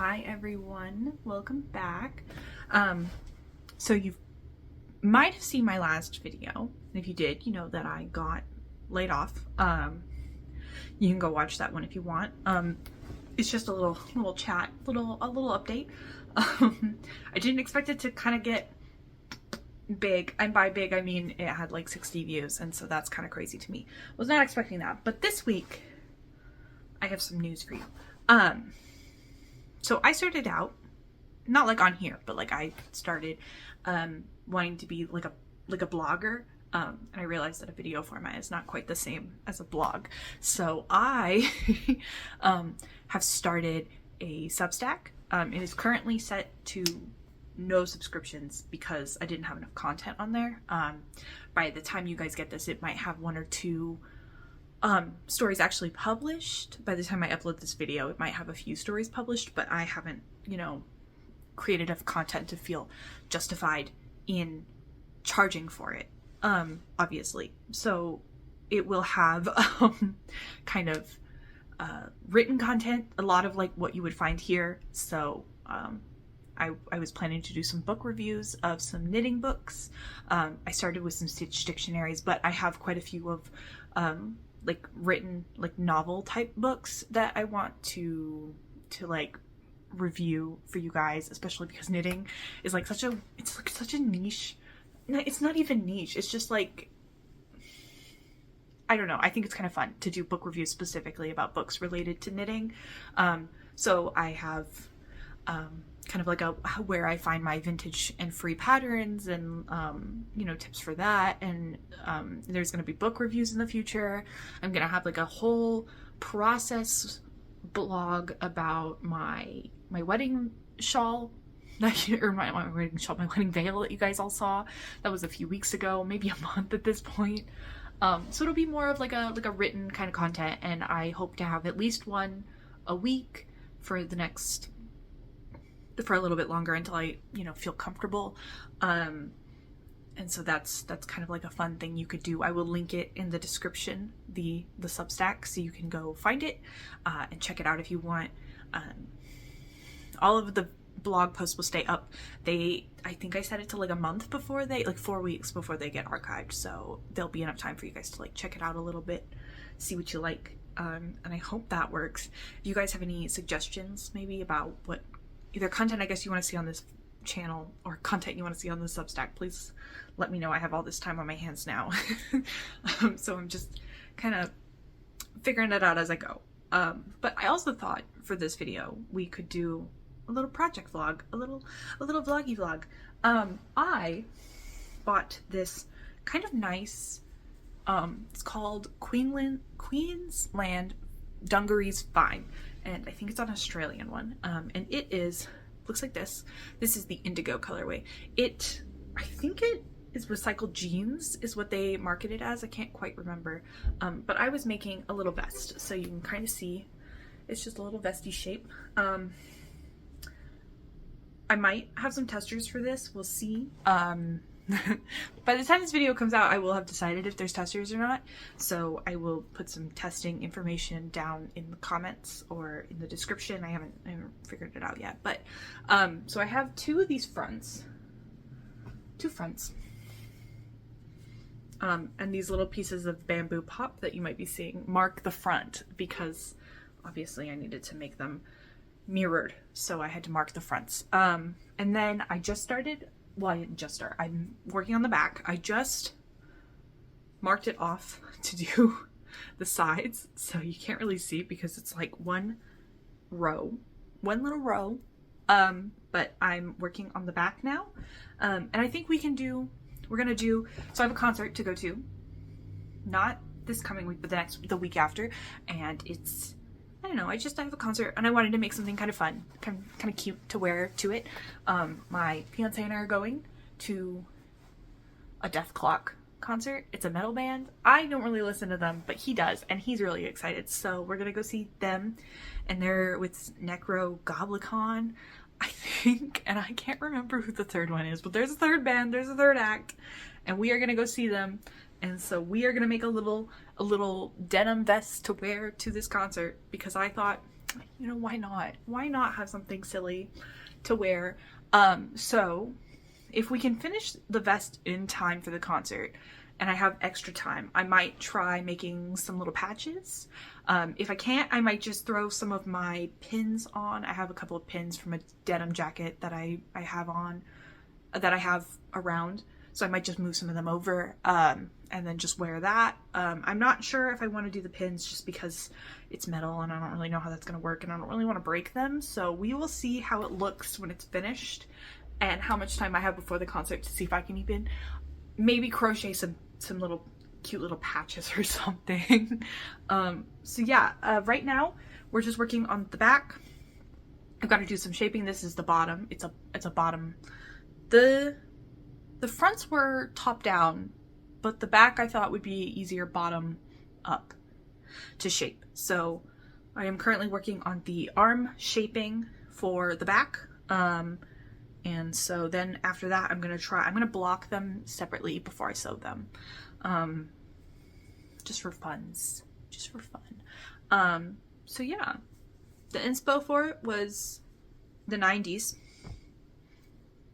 Hi everyone, welcome back. So you might have seen my last video, and if you did, you know that I got laid off. You can go watch that one if you want. It's just a little chat, a little update. I didn't expect it to kind of get big, and by big I mean it had like 60 views, and so that's kind of crazy to me. Was not expecting that, but this week I have some news for you. So I started out, not like on here, but like I started wanting to be like a blogger, and I realized that a video format is not quite the same as a blog. So I have started a Substack. It is currently set to no subscriptions because I didn't have enough content on there. By the time you guys get this, it might have one or two stories actually published. By the time I upload this video, it might have a few stories published, but I haven't, created enough content to feel justified in charging for it, obviously. So it will have kind of written content, a lot of like what you would find here. So I was planning to do some book reviews of some knitting books. I started with some Stitch dictionaries, but I have quite a few of like written like novel type books that I want to like review for you guys, especially because knitting is like such a niche. It's not even niche, it's just like, I don't know, I think it's kind of fun to do book reviews specifically about books related to knitting. So I have kind of like where I find my vintage and free patterns and tips for that, and there's going to be book reviews in the future. I'm going to have like a whole process blog about my wedding shawl or my wedding shawl, my wedding veil that you guys all saw. That was a few weeks ago, maybe a month at this point. So it'll be more of like a written kind of content, and I hope to have at least one a week for a little bit longer until I, feel comfortable. And so that's kind of like a fun thing you could do. I will link it in the description, the Substack, so you can go find it and check it out if you want. All of the blog posts will stay up. I think I set it to like a month before like 4 weeks before they get archived. So there'll be enough time for you guys to like check it out a little bit, see what you like. And I hope that works. If you guys have any suggestions maybe about what either content I guess you want to see on this channel or content you want to see on the Substack, please let me know. I have all this time on my hands now. So I'm just kind of figuring it out as I go. But I also thought for this video we could do a little project vlog, a little vloggy vlog. I bought this kind of nice, it's called Queensland Dungarees Fine, and I think it's an Australian one. And it looks like this. This is the indigo colorway. I think it is recycled jeans is what they market it as. I can't quite remember. But I was making a little vest, so you can kind of see it's just a little vesty shape. I might have some testers for this. We'll see. By the time this video comes out, I will have decided if there's testers or not. So I will put some testing information down in the comments or in the description. I haven't figured it out yet. But so I have two of these fronts. Two fronts. And these little pieces of bamboo pop that you might be seeing mark the front because obviously I needed to make them mirrored. So I had to mark the fronts. And then I just started. Well, I didn't just start. I'm working on the back. I just marked it off to do the sides, so you can't really see because it's like one little row. But I'm working on the back now. And I think we're gonna do, so I have a concert to go to, not this coming week, but the week after. And it's, I don't know, I have a concert and I wanted to make something kind of fun, kind of cute to wear to it. My fiance and I are going to a Death Clock concert. It's a metal band. I don't really listen to them, but he does, and he's really excited. So we're gonna go see them, and they're with Necro Goblicon, I think, and I can't remember who the third one is, but there's a third band, there's a third act, and we are gonna go see them. And so we are gonna make a little denim vest to wear to this concert because I thought you know, why not? Why not have something silly to wear? So if we can finish the vest in time for the concert and I have extra time, I might try making some little patches. If I can't, I might just throw some of my pins on. I have a couple of pins from a denim jacket that I have on, that I have around. So I might just move some of them over, and then just wear that. I'm not sure if I want to do the pins just because it's metal and I don't really know how that's going to work and I don't really want to break them. So we will see how it looks when it's finished and how much time I have before the concert to see if I can even maybe crochet some little cute little patches or something. So yeah, right now we're just working on the back. I've got to do some shaping. This is the bottom. It's a bottom. The fronts were top down, but the back I thought would be easier bottom up to shape. So I am currently working on the arm shaping for the back. And so then after that, I'm going to block them separately before I sew them. Just for fun. So yeah, the inspo for it was the 90s.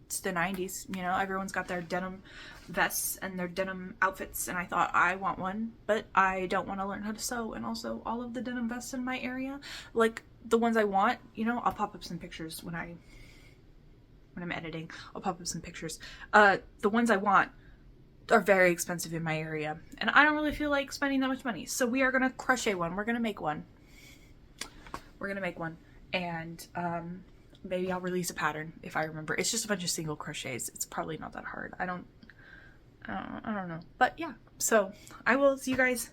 It's the 90s, you know, everyone's got their denim vests and their denim outfits, and I thought I want one, but I don't want to learn how to sew. And also all of the denim vests in my area, like the ones I want, you know, I'll pop up some pictures when I'm editing. I'll pop up some pictures. The ones I want are very expensive in my area, and I don't really feel like spending that much money. So we are gonna crochet one. We're gonna make one. And maybe I'll release a pattern if I remember. It's just a bunch of single crochets. It's probably not that hard. I don't know. But yeah, so I will see you guys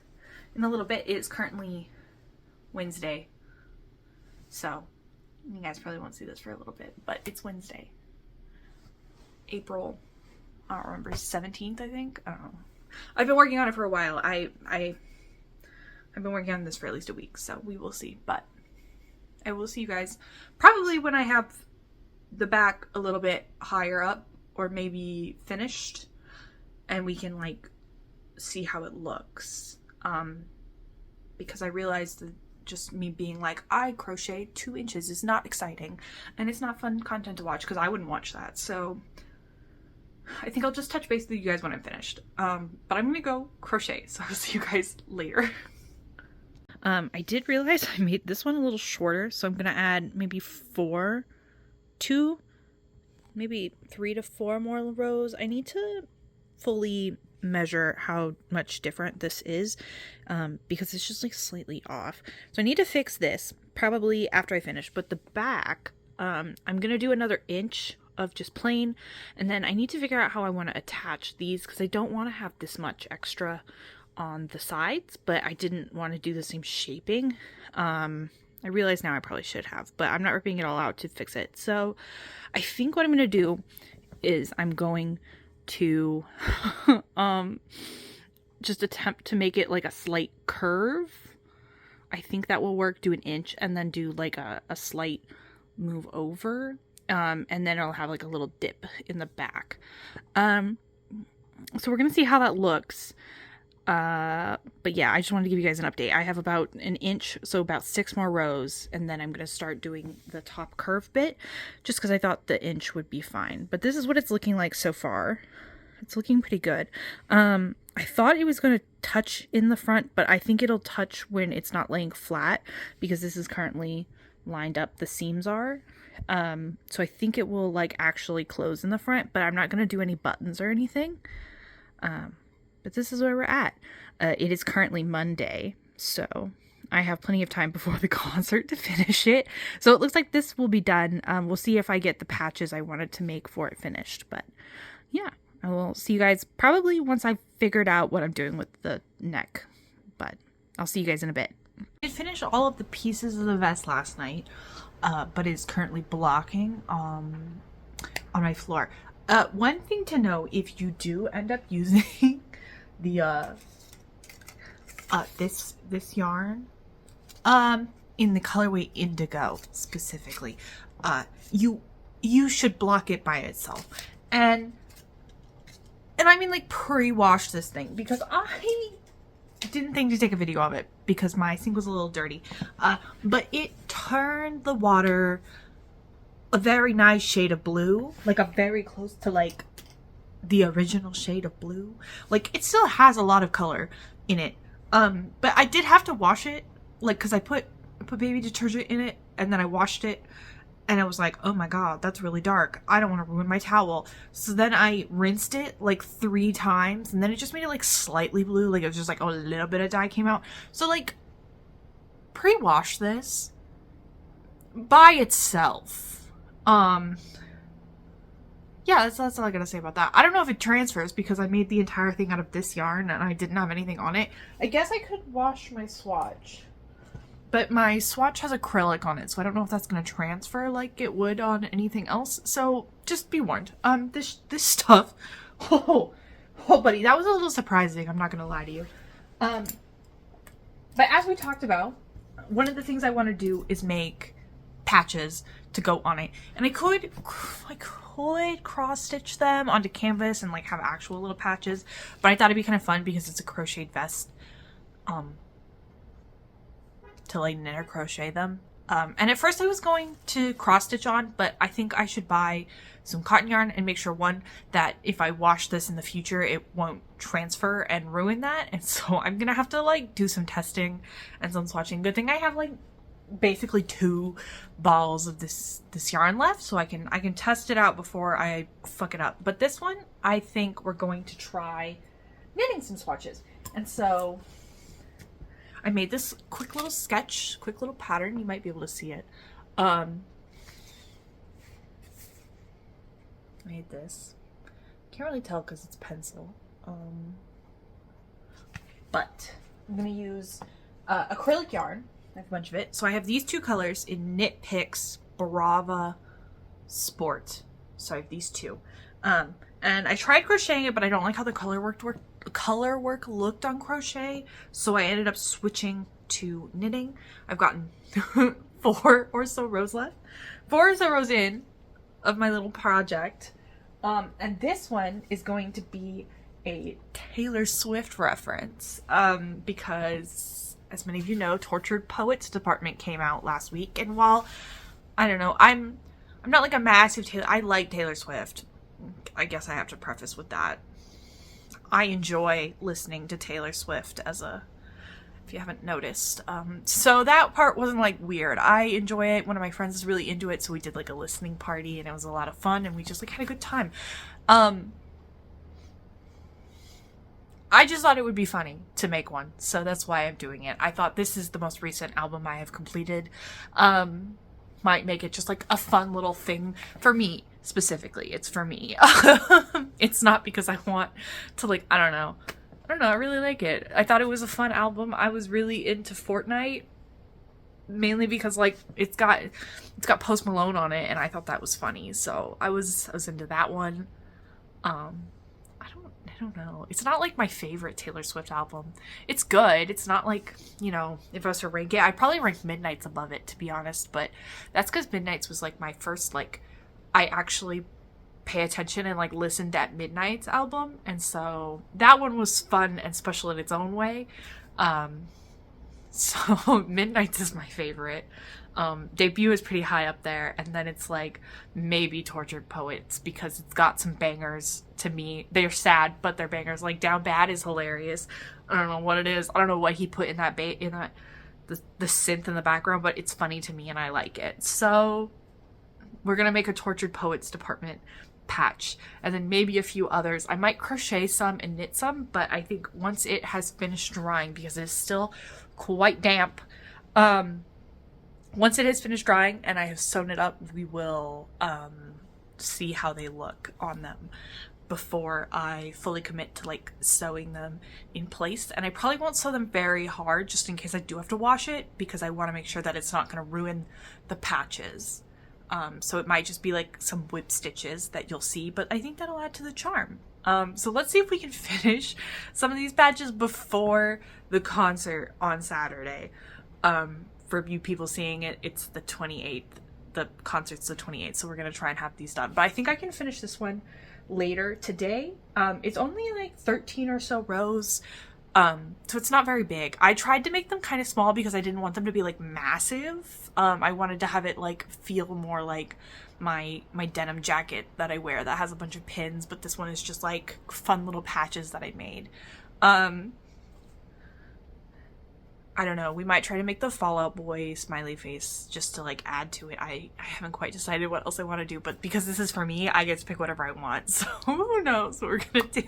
in a little bit. It is currently Wednesday, so you guys probably won't see this for a little bit, but it's Wednesday. April, I don't remember, 17th, I think. I don't know. I've been working on it for a while. I've been working on this for at least a week, so we will see. But I will see you guys probably when I have the back a little bit higher up, or maybe finished, and we can like see how it looks. Because I realized that just me being like, I crochet 2 inches is not exciting, and it's not fun content to watch because I wouldn't watch that. So I think I'll just touch base with you guys when I'm finished. But I'm gonna go crochet, so I'll see you guys later. I did realize I made this one a little shorter, so I'm gonna add maybe 3 to 4 more rows. I need to fully measure how much different this is, because it's just like slightly off. So I need to fix this probably after I finish. But the back, I'm gonna do another inch of just plain, and then I need to figure out how I want to attach these, because I don't want to have this much extra on the sides, but I didn't want to do the same shaping. I realize now I probably should have, but I'm not ripping it all out to fix it. So I think what I'm going to do is I'm going to just attempt to make it like a slight curve. I think that will work. Do an inch and then do like a slight move over. And then it'll have like a little dip in the back. So we're going to see how that looks. But yeah, I just wanted to give you guys an update. I have about an inch, so about 6 more rows, and then I'm going to start doing the top curve bit, just because I thought the inch would be fine. But this is what it's looking like so far. It's looking pretty good. I thought it was going to touch in the front, but I think it'll touch when it's not laying flat, because this is currently lined up, the seams are. So I think it will like actually close in the front, but I'm not going to do any buttons or anything. But this is where we're at. It is currently Monday, so I have plenty of time before the concert to finish it. So it looks like this will be done. We'll see if I get the patches I wanted to make for it finished. But yeah, I will see you guys probably once I've figured out what I'm doing with the neck. But I'll see you guys in a bit. I finished all of the pieces of the vest last night, but it's currently blocking on my floor. One thing to know, if you do end up using the this yarn in the colorway indigo specifically, you should block it by itself, and I mean like pre-wash this thing, because didn't think to take a video of it because my sink was a little dirty. But it turned the water a very nice shade of blue, like a very close to like the original shade of blue. Like it still has a lot of color in it. But I did have to wash it, like, cause I put baby detergent in it and then I washed it and I was like, oh my god, that's really dark. I don't want to ruin my towel. So then I rinsed it like 3 times and then it just made it like slightly blue. Like it was just like a little bit of dye came out. So like pre-wash this by itself. Yeah, that's all I gotta say about that. I don't know if it transfers because I made the entire thing out of this yarn and I didn't have anything on it. I guess I could wash my swatch. But my swatch has acrylic on it, so I don't know if that's gonna transfer like it would on anything else. So just be warned. This stuff, oh buddy, that was a little surprising, I'm not gonna lie to you. But as we talked about, one of the things I want to do is make patches to go on it. And I could cross stitch them onto canvas and like have actual little patches, but I thought it'd be kind of fun because it's a crocheted vest to like knit or crochet them. And at first I was going to cross stitch on, but I think I should buy some cotton yarn and make sure, one, that if I wash this in the future it won't transfer and ruin that. And so I'm gonna have to like do some testing and some swatching. Good thing I have like basically 2 balls of this yarn left, so I can test it out before I fuck it up. But this one, I think we're going to try knitting some swatches. And so I made this quick little sketch, quick little pattern. You might be able to see it. Made this. Can't really tell because it's pencil. But I'm gonna use acrylic yarn. I have a bunch of it. So I have these 2 colors in Knit Picks Brava Sport. So I have these 2. And I tried crocheting it, but I don't like how the color work looked on crochet. So I ended up switching to knitting. I've gotten 4 or so rows left. 4 or so rows in of my little project. And this one is going to be a Taylor Swift reference. Because as many of you know, Tortured Poets Department came out last week, and while I don't know, I'm not like a massive Taylor. I like Taylor Swift. I guess I have to preface with that. I enjoy listening to Taylor Swift if you haven't noticed. So that part wasn't like weird. I enjoy it. One of my friends is really into it, so we did like a listening party, and it was a lot of fun, and we just like had a good time. I just thought it would be funny to make one, so that's why I'm doing it. I thought this is the most recent album I have completed. Might make it just like a fun little thing for me, specifically. It's for me. It's not because I want to like, I don't know, I really like it. I thought it was a fun album. I was really into Fortnite, mainly because like it's got Post Malone on it, and I thought that was funny, so I was into that one. I don't know. It's not like my favorite Taylor Swift album. It's good. It's not like, you know, if I was to rank it, I'd probably rank Midnight's above it, to be honest. But that's because Midnight's was like my first, like, I actually pay attention and like listened at Midnight's album. And so that one was fun and special in its own way. So Midnight's is my favorite. Debut is pretty high up there, and then it's like maybe Tortured Poets because it's got some bangers to me. They're sad, but they're bangers. Like Down Bad is hilarious. I don't know what it is. I don't know what he put in that the synth in the background, but it's funny to me and I like it. So we're gonna make a Tortured Poets Department patch, and then maybe a few others. I might crochet some and knit some, but I think once it has finished drying, because it is still quite damp, once it has finished drying and I have sewn it up, we will see how they look on them before I fully commit to like sewing them in place. And I probably won't sew them very hard just in case I do have to wash it, because I want to make sure that it's not going to ruin the patches. So it might just be like some whip stitches that you'll see, but I think that'll add to the charm. So let's see if we can finish some of these patches before the concert on Saturday. For you people seeing it, it's the 28th. The concert's the 28th, so we're going to try and have these done. But I think I can finish this one later today. It's only like 13 or so rows. So it's not very big. I tried to make them kind of small because I didn't want them to be like massive. I wanted to have it like feel more like my denim jacket that I wear that has a bunch of pins, but this one is just like fun little patches that I made. I don't know, we might try to make the Fallout Boy smiley face just to like add to it. I haven't quite decided what else I want to do, but because this is for me, I get to pick whatever I want. So who knows what we're gonna do?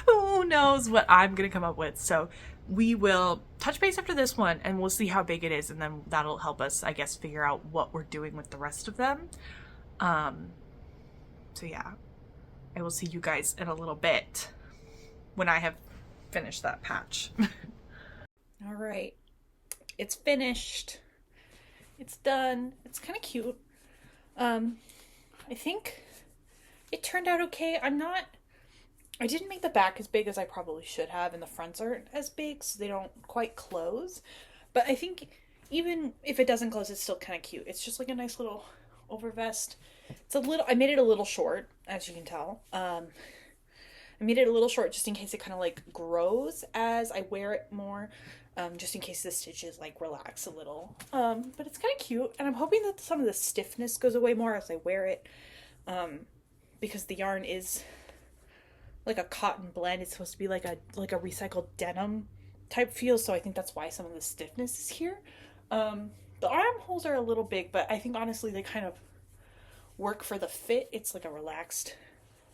Who knows what I'm gonna come up with? So we will touch base after this one and we'll see how big it is, and then that'll help us, I guess, figure out what we're doing with the rest of them. So yeah, I will see you guys in a little bit when I have finished that patch. All right, it's finished. It's done. It's kind of cute. I think it turned out okay. I didn't make the back as big as I probably should have, and the fronts aren't as big, so they don't quite close. But I think even if it doesn't close, it's still kind of cute. It's just like a nice little overvest. I made it a little short, as you can tell. I made it a little short just in case it kind of like grows as I wear it more. Just in case the stitches like relax a little. But it's kind of cute, and I'm hoping that some of the stiffness goes away more as I wear it. Because the yarn is like a cotton blend. It's supposed to be like a recycled denim type feel, so I think that's why some of the stiffness is here. The armholes are a little big, but I think honestly they kind of work for the fit. It's like a relaxed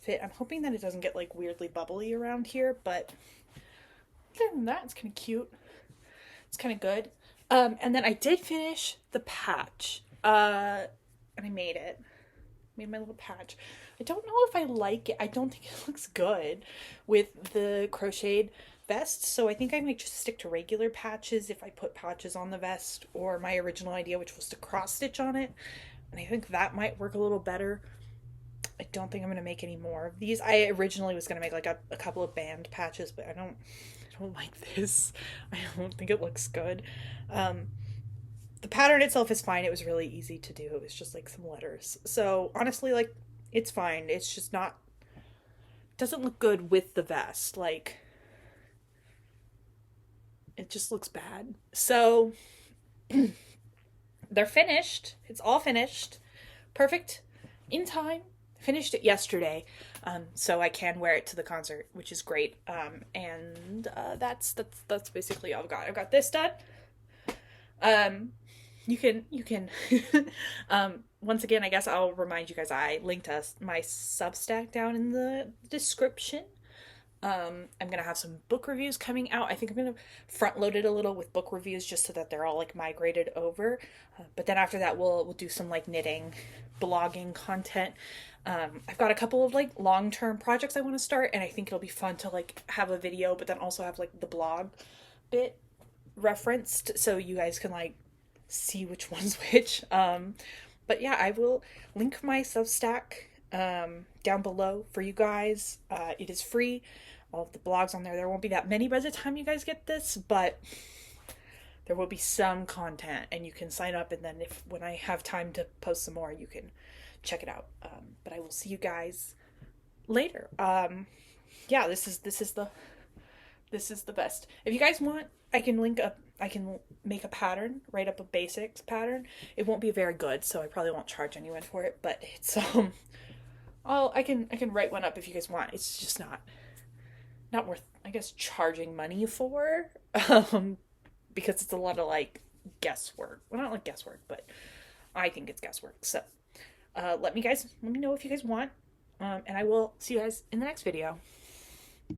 fit. I'm hoping that it doesn't get like weirdly bubbly around here, but other than that, it's kind of cute. It's kind of good. And then I did finish the patch. And I made it. Made my little patch. I don't know if I like it. I don't think it looks good with the crocheted vest. So I think I might just stick to regular patches if I put patches on the vest, or my original idea, which was to cross stitch on it. And I think that might work a little better. I don't think I'm going to make any more of these. I originally was going to make like a couple of band patches, but I don't like this. I don't think it looks good. The pattern itself is fine. It was really easy to do. It was just like some letters. So honestly, like, it's fine. It's just not, doesn't look good with the vest. Like, it just looks bad. So they're finished. It's all finished. Perfect. In time. Finished it yesterday, so I can wear it to the concert, which is great. And that's basically all I've got. I've got this done. You can once again, I guess I'll remind you guys, I linked my Substack down in the description. I'm gonna have some book reviews coming out. I think I'm gonna front load it a little with book reviews just so that they're all like migrated over. But then after that, we'll do some like knitting, blogging content. I've got a couple of like long-term projects I want to start, and I think it'll be fun to like have a video, but then also have like the blog bit referenced so you guys can like see which one's which. But yeah, I will link my Substack down below for you guys. It is free. All of the blogs on there. There won't be that many by the time you guys get this, but there will be some content, and you can sign up, and then when I have time to post some more, you can check it out. But I will see you guys later. Yeah, this is the best. If you guys want, I can make a pattern, write up a basics pattern. It won't be very good, so I probably won't charge anyone for it, but it's I can write one up if you guys want. It's just not worth, I guess, charging money for, because it's a lot of like guesswork. Well, not like guesswork, but I think it's guesswork. So let me know if you guys want, and I will see you guys in the next video.